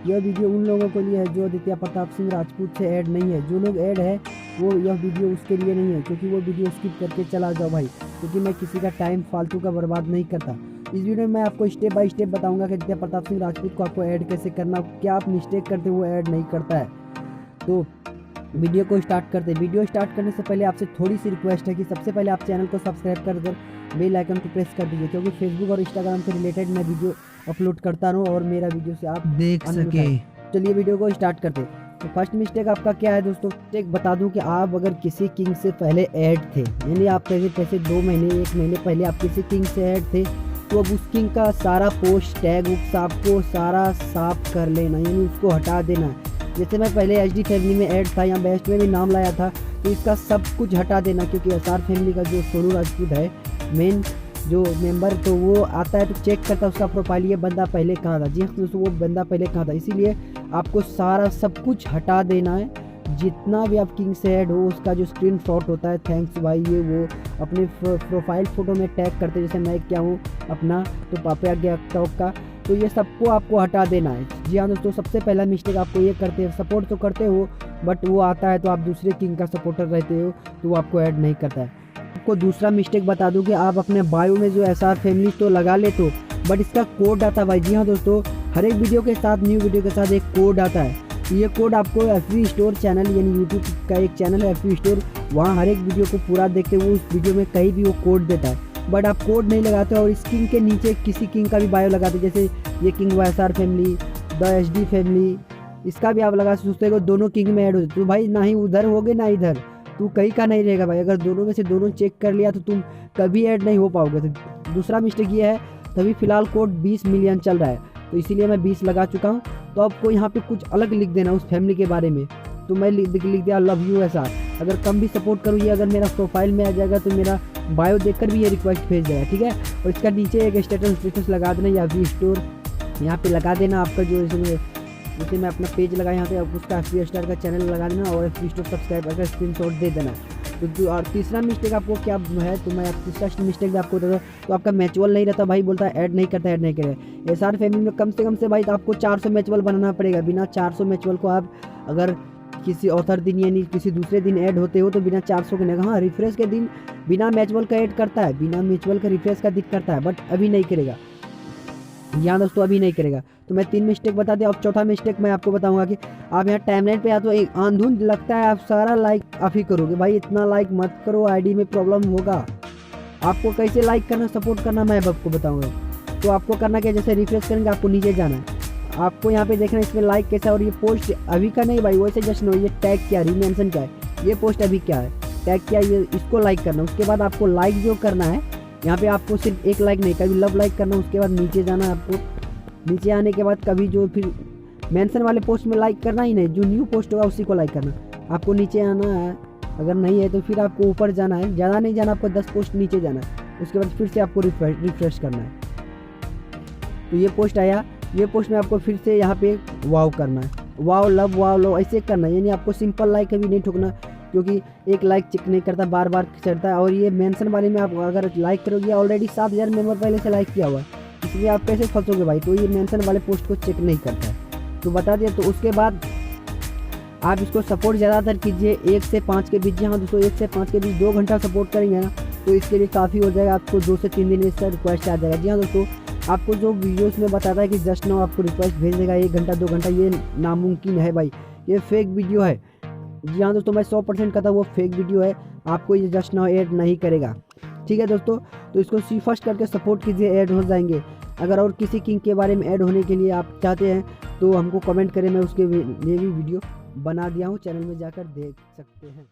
यह वीडियो उन लोगों के लिए है जो आदित्य प्रताप सिंह राजपूत से ऐड नहीं है। जो लोग ऐड है वो यह वीडियो उसके लिए नहीं है, क्योंकि वो वीडियो स्किप करके चला जाओ भाई, क्योंकि मैं किसी का टाइम फालतू का बर्बाद नहीं करता। इस वीडियो में मैं आपको स्टेप बाय स्टेप बताऊंगा कि आदित्य प्रताप सिंह राजपूत को आपको ऐड कैसे करना, क्या आप मिस्टेक करते वो ऐड नहीं करता है। तो वीडियो को स्टार्ट करते हैं। वीडियो स्टार्ट करने से पहले आपसे थोड़ी सी रिक्वेस्ट है कि सबसे पहले आप चैनल को सब्सक्राइब कर दो, बेल आइकन को प्रेस कर दीजिए, क्योंकि फेसबुक और इंस्टाग्राम से रिलेटेड मैं वीडियो अपलोड करता रहूँ और मेरा वीडियो से आप देख सके। चलिए वीडियो को स्टार्ट करते हैं। तो फर्स्ट मिस्टेक आपका क्या है दोस्तों, एक बता दूं कि आप अगर किसी किंग से पहले ऐड थे, यानी आप कैसे 2 महीने 1 महीने पहले आप किसी किंग से ऐड थे, तो अब उस किंग का सारा पोस्ट टैग आपको सारा साफ कर लेना, यानी उसको हटा देना। जैसे मैं पहले HD फैमिली में ऐड था या बेस्ट में भी नाम लाया था, तो इसका सब कुछ हटा देना, क्योंकि SR फैमिली का जो सोनू राजपूत है मेन जो मेंबर, तो वो आता है तो चेक करता है उसका प्रोफाइल, ये बंदा पहले कहाँ था। जी हाँ दोस्तों, वो बंदा पहले कहाँ था, इसीलिए आपको सारा सब कुछ हटा देना है। जितना भी आप किंग से ऐड हो उसका जो स्क्रीनशॉट होता है, थैंक्स भाई, ये वो अपने प्रोफाइल फ़ोटो में टैग करते, जैसे मैं क्या हूँ अपना तो पापा गया टॉप का, तो ये सबको आपको हटा देना है। जी हाँ दोस्तों, सबसे पहला मिस्टेक आपको ये करते हैं, सपोर्ट तो करते हो बट वो आता है तो आप दूसरे किंग का सपोर्टर रहते हो तो वो आपको ऐड नहीं करता है। आपको दूसरा मिस्टेक बता दूं कि आप अपने बायो में जो SR फैमिली तो लगा ले तो, बट इसका कोड आता है भाई। जी हाँ दोस्तों, हर एक वीडियो के साथ, न्यू वीडियो के साथ एक कोड आता है। ये कोड आपको FB स्टोर चैनल, यानी यूट्यूब का एक चैनल है FB स्टोर, वहाँ हर एक वीडियो को पूरा देखते हुए उस वीडियो में कहीं भी वो कोड देता है, बट आप कोड नहीं लगाते और इस किंग के नीचे किसी किंग का भी बायो लगाते, जैसे ये किंग हुआ SR family, the HD family, इसका भी आप लगा सोचते हो दोनों किंग में ऐड हो जाते, तो भाई ना ही उधर होगे ना इधर, तू कहीं का नहीं रहेगा भाई। अगर दोनों में से दोनों चेक कर लिया तो तुम कभी ऐड नहीं हो पाओगे। तो दूसरा मिस्टेक ये है, तभी फिलहाल कोड 20 मिलियन चल रहा है, तो इसीलिए मैं 20 लगा चुका हूँ। तो आपको यहाँ पे कुछ अलग लिख देना उस फैमिली के बारे में, तो मैं लिख दिया लव यू SR। अगर कम भी सपोर्ट करूँ, ये अगर मेरा प्रोफाइल में आ जाएगा तो मेरा बायो देखकर भी ये रिक्वेस्ट भेज देगा, ठीक है। और इसका नीचे एक स्टेटस लगा देना, या FB स्टोर यहाँ पे लगा देना आपका, जो जैसे मैं अपना पेज लगा यहाँ पे, आप उसका FB स्टार का चैनल लगा देना और FB स्टोर सब्सक्राइब करके स्क्रीनशॉट दे देना। तो और तीसरा मिस्टेक आपको क्या है, तो मैं तीसरा मिस्टेक भी आपको बता दूँ, तो आपका मैचुअल नहीं रहता भाई, बोलता है ऐड नहीं करता, ऐड नहीं करेगा। SR फैमिली में कम से भाई तो आपको 400 मैचुअल बनाना पड़ेगा। बिना 400 मैचुअल को आप अगर किसी ऑथर दिन यानी किसी दूसरे दिन ऐड होते हो तो बिना 400 के नहीं। हाँ, रिफ्रेश के दिन बिना मैचुअल का ऐड करता है, बिना मैचुअल का रिफ्रेश का दिख करता है, बट अभी नहीं करेगा। यहाँ दोस्तों अभी नहीं करेगा। तो मैं 3 मिस्टेक बता दिया। अब चौथा मिस्टेक मैं आपको बताऊंगा कि आप यहाँ टाइमलाइन पे या तो एक आंधुन लगता है आप सारा लाइक आप ही करोगे, भाई इतना लाइक मत करो, आईडी में प्रॉब्लम होगा। आपको कैसे लाइक करना, सपोर्ट करना मैं आपको बताऊंगा। तो आपको करना क्या, जैसे रिफ्रेश करेंगे आपको नीचे जाना है, आपको यहाँ पे देखना इसमें लाइक कैसा, और ये पोस्ट अभी का नहीं भाई, वैसे जस्ट नो ये टैग क्या रीमेंशन क्या है, ये पोस्ट अभी क्या है, टैग क्या है, ये इसको लाइक करना। उसके बाद आपको लाइक जो करना है, यहाँ पे आपको सिर्फ एक लाइक नहीं, कभी लव लाइक करना। उसके बाद नीचे जाना है आपको, नीचे आने के बाद कभी जो फिर मेंशन वाले पोस्ट में लाइक करना ही नहीं, जो न्यू पोस्ट होगा उसी को लाइक करना। आपको नीचे आना है, अगर नहीं है तो फिर आपको ऊपर जाना है, ज़्यादा नहीं जाना, आपको 10 पोस्ट नीचे जाना है। उसके बाद फिर से आपको रिफ्रेश करना है। तो ये पोस्ट आया, ये पोस्ट में आपको फिर से यहाँ पे वाव करना है, वाव लव ऐसे करना है, यानी आपको सिंपल लाइक कभी नहीं ठोकना, क्योंकि एक लाइक चेक नहीं करता, बार बार चढ़ता है। और ये मेंशन वाले में आप अगर लाइक करोगे, ऑलरेडी 7000 मेंबर पहले से लाइक किया हुआ है, इसलिए आप कैसे फंसोगे भाई। तो ये मेंशन वाले पोस्ट को चेक नहीं करता है, तो बता दिया। तो उसके बाद आप इसको सपोर्ट ज़्यादातर कीजिए 1 से 5 के बीच। हाँ दोस्तों, 1 से 5 के बीच 2 घंटा सपोर्ट करेंगे ना, तो इसके लिए काफ़ी हो जाएगा, आपको 2 से 3 दिन इसका रिक्वेस्ट आ जाएगा। जी हाँ दोस्तों, आपको जो वीडियोस में बताता है कि जस्ट नाउ आपको रिक्वेस्ट भेज देगा 1 घंटा 2 घंटा, ये नामुमकिन है भाई, ये फेक वीडियो है। जी हाँ दोस्तों, मैं 100% कहता हूँ वो फेक वीडियो है, आपको ये जस्ट नाउ ऐड नहीं करेगा, ठीक है दोस्तों। तो इसको सी फर्स्ट करके सपोर्ट कीजिए, ऐड हो जाएंगे। अगर और किसी किंग के बारे में ऐड होने के लिए आप चाहते हैं तो हमको कमेंट करें, मैं उसके लिए भी वीडियो बना दिया हूँ, चैनल में जाकर देख सकते हैं।